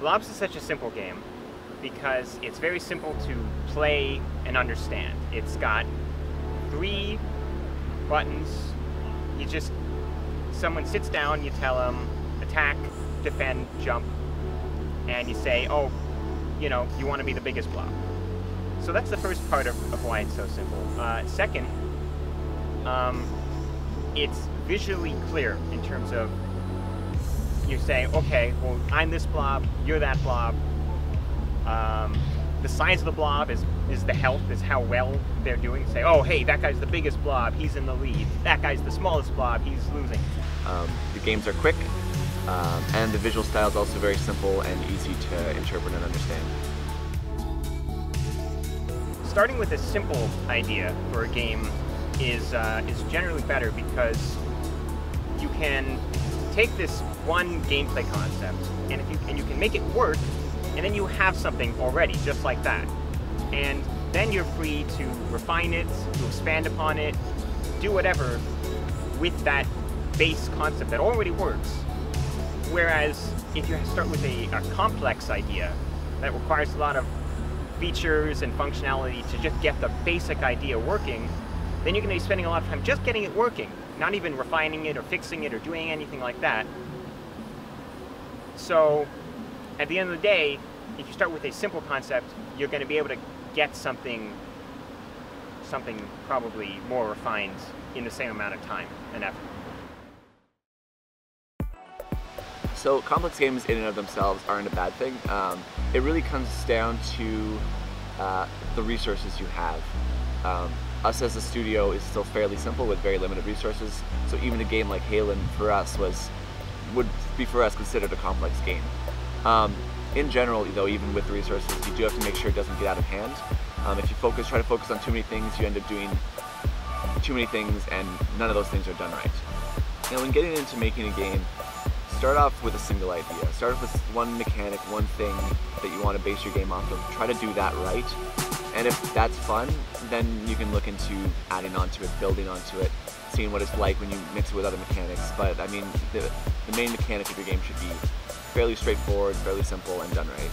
Blobs is such a simple game because it's very simple to play and understand. It's got 3 buttons. Someone sits down, you tell them attack, defend, jump, and you say, oh, you know, you want to be the biggest blob. So that's the first part of why it's so simple. Second, it's visually clear in terms of you say, okay, well, I'm this blob, you're that blob. The size of the blob is the health, is how well they're doing. Say, oh, hey, that guy's the biggest blob, he's in the lead. That guy's the smallest blob, he's losing. The games are quick, and the visual style is also very simple and easy to interpret and understand. Starting with a simple idea for a game is generally better because you can take this one gameplay concept and you can make it work, and then you have something already just like that. And then you're free to refine it, to expand upon it, do whatever with that base concept that already works. Whereas if you start with a complex idea that requires a lot of features and functionality to just get the basic idea working, then you're going to be spending a lot of time just getting it working, not even refining it or fixing it or doing anything like that. So at the end of the day, if you start with a simple concept, you're going to be able to get something probably more refined in the same amount of time and effort. So complex games in and of themselves aren't a bad thing. It really comes down to the resources you have. Us as a studio is still fairly simple with very limited resources, so even a game like Halen for us would be for us considered a complex game. In general, though, even with the resources, you do have to make sure it doesn't get out of hand. If you try to focus on too many things, you end up doing too many things, and none of those things are done right. Now, when getting into making a game, start off with a single idea. Start off with one mechanic, one thing that you want to base your game off of. Try to do that right. And if that's fun, then you can look into adding onto it, building onto it, seeing what it's like when you mix it with other mechanics. But I mean, the main mechanic of your game should be fairly straightforward, fairly simple, and done right.